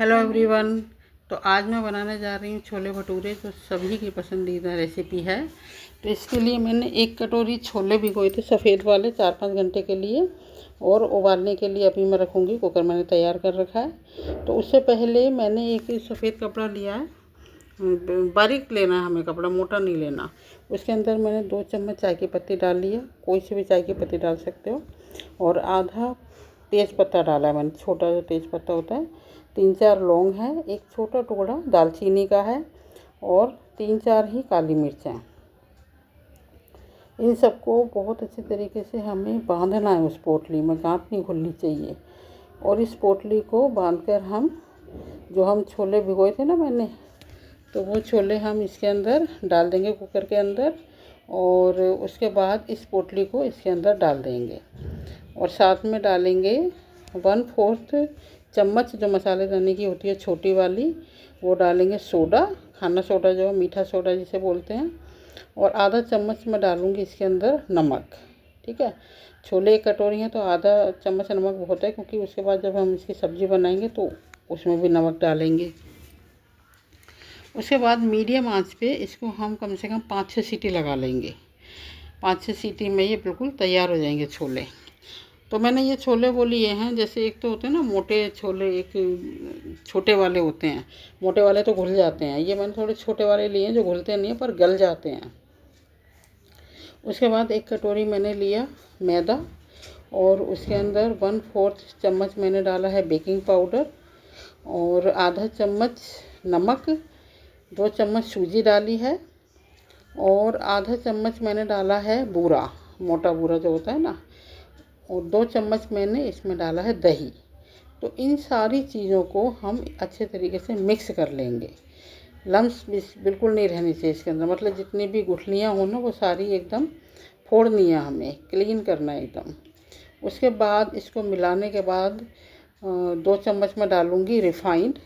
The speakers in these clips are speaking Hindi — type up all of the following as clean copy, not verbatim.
Hello everyone. तो आज मैं बनाने जा रही हूँ छोले भटूरे, जो सभी की पसंदीदा रेसिपी है। तो इसके लिए मैंने 1 कटोरी छोले भिगोए थे सफ़ेद वाले 4-5 घंटे के लिए, और उबालने के लिए अभी मैं रखूँगी। कुकर मैंने तैयार कर रखा है। तो उससे पहले मैंने एक सफ़ेद कपड़ा लिया है, बारीक लेना है हमें, कपड़ा मोटा नहीं लेना। उसके अंदर मैंने 2 चम्मच चाय की पत्ती डाल लिया, कोई सी भी चाय की पत्ती डाल सकते हो, और आधा तेज़ पत्ता डाला है मैंने, छोटा जो तेज़ पत्ता होता है। 3-4 लौंग है, एक छोटा टुकड़ा दालचीनी का है, और 3-4 ही काली मिर्चें। इन सबको बहुत अच्छे तरीके से हमें बांधना है उस पोटली में, गांठ नहीं खुलनी चाहिए। और इस पोटली को बांधकर हम छोले भिगोए थे ना मैंने, तो वो छोले हम इसके अंदर डाल देंगे, कुकर के अंदर। और उसके बाद इस पोटली को इसके अंदर डाल देंगे, और साथ में डालेंगे 1/4 चम्मच जो मसालेदानी की होती है छोटी वाली, वो डालेंगे सोडा, खाना सोडा जो है, मीठा सोडा जिसे बोलते हैं। और आधा चम्मच मैं डालूँगी इसके अंदर नमक। ठीक है, छोले 1 कटोरी हैं तो आधा चम्मच नमक बहुत है, क्योंकि उसके बाद जब हम इसकी सब्ज़ी बनाएंगे तो उसमें भी नमक डालेंगे। उसके बाद मीडियम आंच पे इसको हम कम से कम 5-6 सीटी लगा लेंगे। 5-6 सीटी में ये बिल्कुल तैयार हो जाएंगे छोले। तो मैंने ये छोले वो लिए हैं, जैसे एक तो होते हैं ना मोटे छोले, एक छोटे वाले होते हैं। मोटे वाले तो घुल जाते हैं, ये मैंने थोड़े छोटे वाले लिए हैं जो घुलते नहीं हैं पर गल जाते हैं। उसके बाद 1 कटोरी मैंने लिया मैदा, और उसके अंदर 1/4 चम्मच मैंने डाला है बेकिंग पाउडर, और आधा चम्मच नमक, 2 चम्मच सूजी डाली है, और आधा चम्मच मैंने डाला है बूरा, मोटा बूरा जो होता है ना, और 2 चम्मच मैंने इसमें डाला है दही। तो इन सारी चीज़ों को हम अच्छे तरीके से मिक्स कर लेंगे। लम्स बिल्कुल नहीं रहनी चाहिए इसके अंदर, मतलब जितनी भी गुठलियाँ हो ना वो सारी एकदम फोड़नी है, हमें क्लीन करना है एकदम। उसके बाद इसको मिलाने के बाद 2 चम्मच मैं डालूँगी रिफाइंड।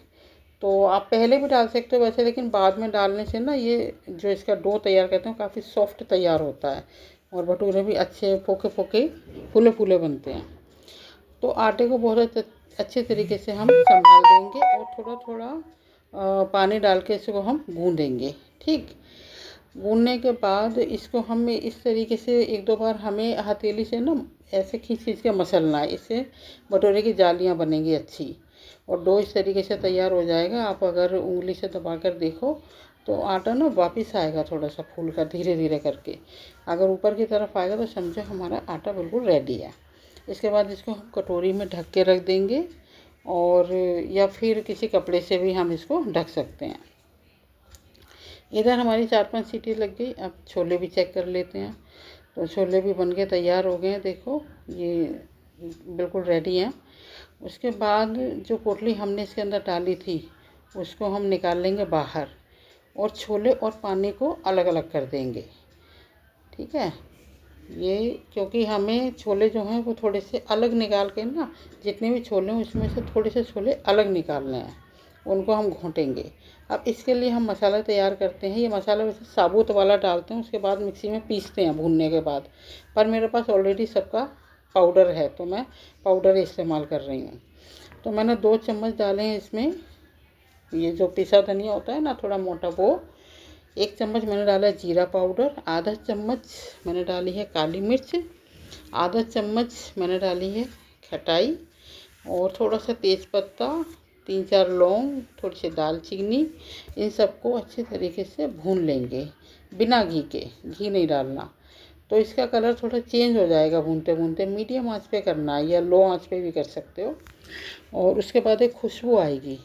तो आप पहले भी डाल सकते हो वैसे, लेकिन बाद में डालने से ना ये जो इसका डो तैयार करते हैं काफ़ी सॉफ्ट तैयार होता है, और भटूरे भी अच्छे फोके फोके फूले फूले बनते हैं। तो आटे को बहुत अच्छे तरीके से हम संभाल देंगे, और थोड़ा थोड़ा पानी डाल के इसको हम गूँधेंगे। ठीक, गूँधने के बाद इसको हमें इस तरीके से 1-2 बार हमें हथेली से ना ऐसे खींच खींच के मसलना है, इससे भटूरे की जालियाँ बनेंगी अच्छी, और डो इस तरीके से तैयार हो जाएगा। आप अगर उंगली से दबा कर देखो तो आटा ना वापस आएगा थोड़ा सा फूल कर, धीरे धीरे करके। अगर ऊपर की तरफ आएगा तो समझो हमारा आटा बिल्कुल रेडी है। इसके बाद इसको हम कटोरी में ढक के रख देंगे, और या फिर किसी कपड़े से भी हम इसको ढक सकते हैं। इधर हमारी 4-5 सीटी लग गई। अब छोले भी चेक कर लेते हैं। तो छोले भी बन के तैयार हो गए हैं, देखो ये बिल्कुल रेडी हैं। उसके बाद जो पोटली हमने इसके अंदर डाली थी उसको हम निकाल लेंगे बाहर, और छोले और पानी को अलग अलग कर देंगे। ठीक है, ये क्योंकि हमें छोले जो हैं वो थोड़े से अलग निकाल के ना, जितने भी छोले हैं उसमें से थोड़े से छोले अलग निकालने हैं, उनको हम घोंटेंगे। अब इसके लिए हम मसाला तैयार करते हैं। ये मसाला वैसे साबुत वाला डालते हैं, उसके बाद मिक्सी में पीसते हैं भूनने के बाद, पर मेरे पास ऑलरेडी सबका पाउडर है तो मैं पाउडर इस्तेमाल कर रही हूँ। तो मैंने 2 चम्मच डाले हैं इसमें, ये जो पिसा धनिया होता है ना थोड़ा मोटा, वो 1 चम्मच मैंने डाला है जीरा पाउडर, आधा चम्मच मैंने डाली है काली मिर्च, आधा चम्मच मैंने डाली है खटाई, और थोड़ा सा तेज़पत्ता, 3-4 लौंग, थोड़ी सी दालचीनी। इन सबको अच्छे तरीके से भून लेंगे बिना घी के, घी नहीं डालना। तो इसका कलर थोड़ा चेंज हो जाएगा भूनते भूनते, मीडियम आंच पे करना है, या लो आंच पे भी कर सकते हो। और उसके बाद एक खुशबू आएगी,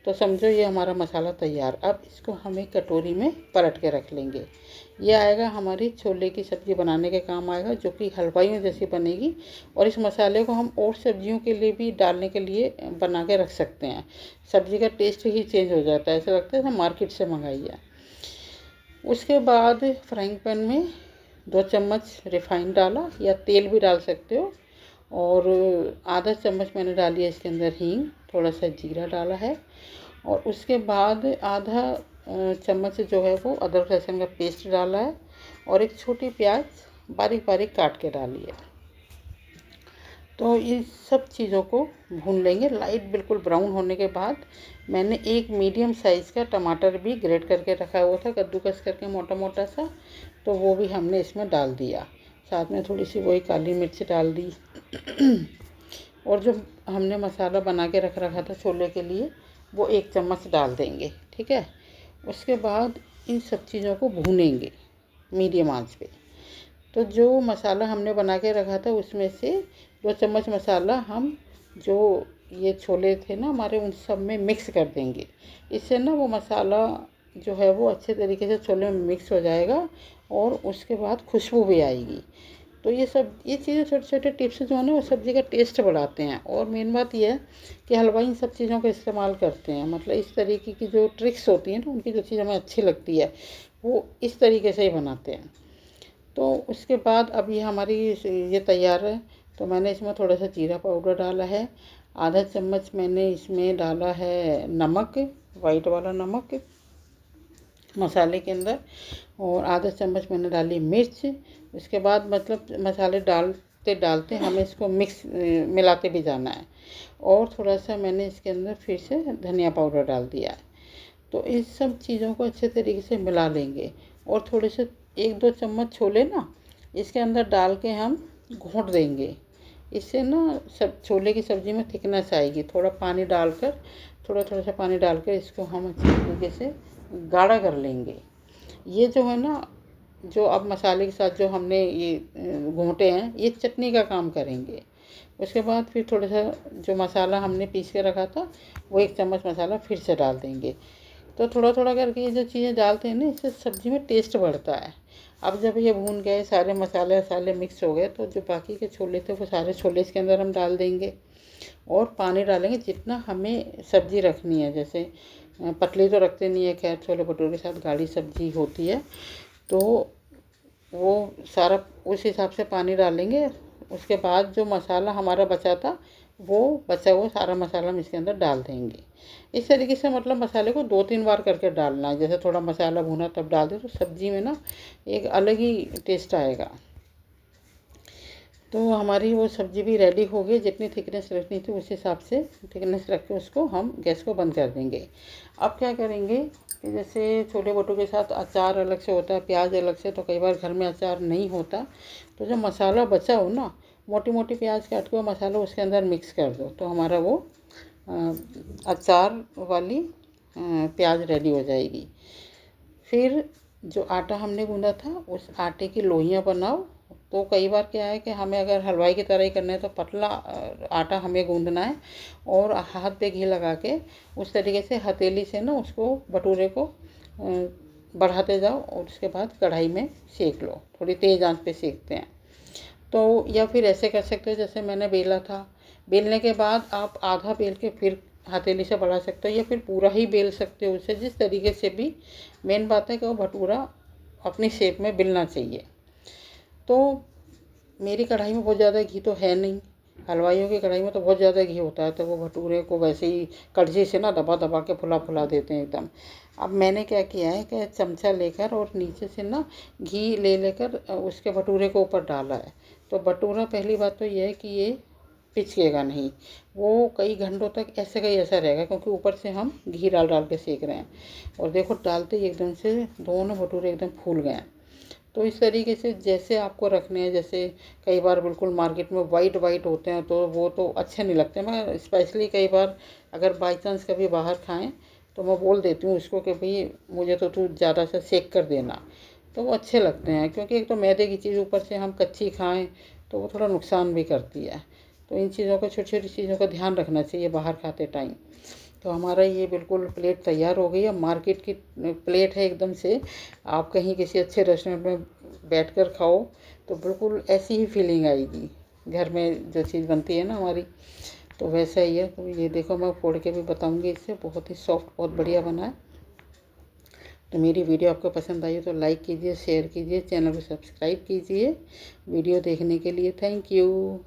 तो समझो ये हमारा मसाला तैयार। अब इसको हम एक कटोरी में पलट के रख लेंगे। ये आएगा हमारी छोले की सब्ज़ी बनाने के काम आएगा, जो कि हलवाइयों जैसी बनेगी। और इस मसाले को हम और सब्जियों के लिए भी डालने के लिए बना के रख सकते हैं। सब्ज़ी का टेस्ट ही चेंज हो जाता है, ऐसा लगता है जैसे मार्केट से मंगाई है। उसके बाद फ्राइंग पैन में 2 चम्मच रिफाइंड डाला, या तेल भी डाल सकते हो, और आधा चम्मच मैंने डाली है इसके अंदर हींग, थोड़ा सा जीरा डाला है, और उसके बाद आधा चम्मच जो है वो अदरक लहसुन का पेस्ट डाला है, और एक छोटी प्याज बारीक बारीक काट के डाली है। तो ये सब चीज़ों को भून लेंगे। लाइट बिल्कुल ब्राउन होने के बाद मैंने एक मीडियम साइज़ का टमाटर भी ग्रेट करके रखा हुआ था, कद्दूकस करके मोटा मोटा सा, तो वो भी हमने इसमें डाल दिया। साथ में थोड़ी सी वही काली मिर्च डाल दी और जो हमने मसाला बना के रख रखा था छोले के लिए, वो 1 चम्मच डाल देंगे। ठीक है, उसके बाद इन सब चीज़ों को भूनेंगे मीडियम आंच पे। तो जो मसाला हमने बना के रखा था उसमें से 2 चम्मच मसाला हम जो ये छोले थे ना हमारे, उन सब में मिक्स कर देंगे। इससे ना वो मसाला जो है वो अच्छे तरीके से छोले में मिक्स हो जाएगा और उसके बाद खुशबू भी आएगी। तो ये चीज़ें छोटे छोटे टिप्स जो है ना वो सब्ज़ी का टेस्ट बढ़ाते हैं। और मेन बात ये है कि हलवाई इन सब चीज़ों का इस्तेमाल करते हैं, मतलब इस तरीके की जो ट्रिक्स होती हैं ना, उनकी जो चीज़ हमें अच्छी लगती है वो इस तरीके से ही बनाते हैं। तो उसके बाद अब ये हमारी ये तैयार है। तो मैंने इसमें थोड़ा सा जीरा पाउडर डाला है, आधा चम्मच मैंने इसमें डाला है नमक, वाइट वाला नमक मसाले के अंदर, और आधा चम्मच मैंने डाली मिर्च। उसके बाद मतलब मसाले डालते डालते हमें इसको मिलाते भी जाना है। और थोड़ा सा मैंने इसके अंदर फिर से धनिया पाउडर डाल दिया है। तो इस सब चीज़ों को अच्छे तरीके से मिला लेंगे और थोड़े से 1-2 चम्मच छोले ना इसके अंदर डाल के हम घोंट देंगे। इससे ना सब छोले की सब्ज़ी में थिकनेस आएगी। थोड़ा पानी डालकर, थोड़ा थोड़ा सा पानी डालकर इसको हम अच्छे तरीके से गाढ़ा कर लेंगे। ये जो है ना, जो अब मसाले के साथ जो हमने ये घोंटे हैं, ये चटनी का काम करेंगे। उसके बाद फिर थोड़ा सा जो मसाला हमने पीस के रखा था वो 1 चम्मच मसाला फिर से डाल देंगे। तो थोड़ा थोड़ा करके ये जो चीज़ें डालते हैं ना, इससे सब्ज़ी में टेस्ट बढ़ता है। अब जब ये भून गए, सारे मसाले वसाले मिक्स हो गए, तो जो बाकी के छोले थे वो सारे छोले इसके अंदर हम डाल देंगे और पानी डालेंगे जितना हमें सब्ज़ी रखनी है। जैसे पतली तो रखते नहीं है, खैर छोले भटूरे के साथ गाढ़ी सब्ज़ी होती है, तो वो सारा उस हिसाब से पानी डालेंगे। उसके बाद जो मसाला हमारा बचा था, वो बचा हुआ सारा मसाला हम इसके अंदर डाल देंगे। इस तरीके से मतलब मसाले को 2-3 बार करके डालना है। जैसे थोड़ा मसाला भुना तब डाल दे तो सब्ज़ी में ना एक अलग ही टेस्ट आएगा। तो हमारी वो सब्ज़ी भी रेडी हो गई। जितनी थिकनेस रखनी थी उस हिसाब से थिकनेस रख के उसको हम गैस को बंद कर देंगे। अब क्या करेंगे कि जैसे छोले भटूरे के साथ अचार अलग से होता है, प्याज अलग से, तो कई बार घर में अचार नहीं होता, तो जो मसाला बचा हो ना, मोटी मोटी प्याज काट के वो मसाला उसके अंदर मिक्स कर दो, तो हमारा वो अचार वाली प्याज रेडी हो जाएगी। फिर जो आटा हमने गूँधा था उस आटे की लोइयाँ बनाओ। तो कई बार क्या है कि हमें अगर हलवाई की तरह ही करना है तो पतला आटा हमें गूँधना है और हाथ पे घी लगा के उस तरीके से हथेली से ना उसको भटूरे को बढ़ाते जाओ और उसके बाद कढ़ाई में सेक लो। थोड़ी तेज़ आंच पे सेकते हैं। तो या फिर ऐसे कर सकते हो जैसे मैंने बेला था, बेलने के बाद आप आधा बेल के फिर हथेली से बढ़ा सकते हो या फिर पूरा ही बेल सकते हो उसे, जिस तरीके से भी। मेन बात है कि वो भटूरा अपनी शेप में बेलना चाहिए। तो मेरी कढ़ाई में बहुत ज़्यादा घी तो है नहीं, हलवाइयों की कढ़ाई में तो बहुत ज़्यादा घी होता है, तो वो भटूरे को वैसे ही कड़छी से ना दबा दबा के फुला फुला देते हैं एकदम। अब मैंने क्या किया है कि चमचा लेकर और नीचे से ना घी ले लेकर उसके भटूरे को ऊपर डाला है। तो भटूरा पहली बात तो ये है कि ये पिचकेगा नहीं, वो कई घंटों तक ऐसे का ही ऐसा रहेगा, क्योंकि ऊपर से हम घी डाल डाल के सेक रहे हैं। और देखो डालते ही एकदम से दोनों भटूरे एकदम फूल गए हैं। तो इस तरीके से जैसे आपको रखने हैं, जैसे कई बार बिल्कुल मार्केट में वाइट वाइट होते हैं तो वो तो अच्छे नहीं लगते। मैं स्पेशली कई बार अगर बाई चांस कभी बाहर खाएं तो मैं बोल देती हूँ उसको कि भाई मुझे तो तू ज़्यादा सा सेक कर देना, तो वो अच्छे लगते हैं। क्योंकि एक तो मैदे की चीज़ ऊपर से हम कच्ची खाएं तो वो थोड़ा नुकसान भी करती है। तो इन चीज़ों का, छोटी छोटी चीज़ों का ध्यान रखना चाहिए बाहर खाते टाइम। तो हमारा ये बिल्कुल प्लेट तैयार हो गई है। मार्केट की प्लेट है एकदम से। आप कहीं किसी अच्छे रेस्टोरेंट में बैठकर खाओ तो बिल्कुल ऐसी ही फीलिंग आएगी, घर में जो चीज़ बनती है ना हमारी, तो वैसा ही है। तो ये देखो मैं फोड़ के भी बताऊंगी, इससे बहुत ही सॉफ्ट, बहुत बढ़िया बना है। तो मेरी वीडियो आपको पसंद आई तो लाइक कीजिए, शेयर कीजिए, चैनल को सब्सक्राइब कीजिए। वीडियो देखने के लिए थैंक यू।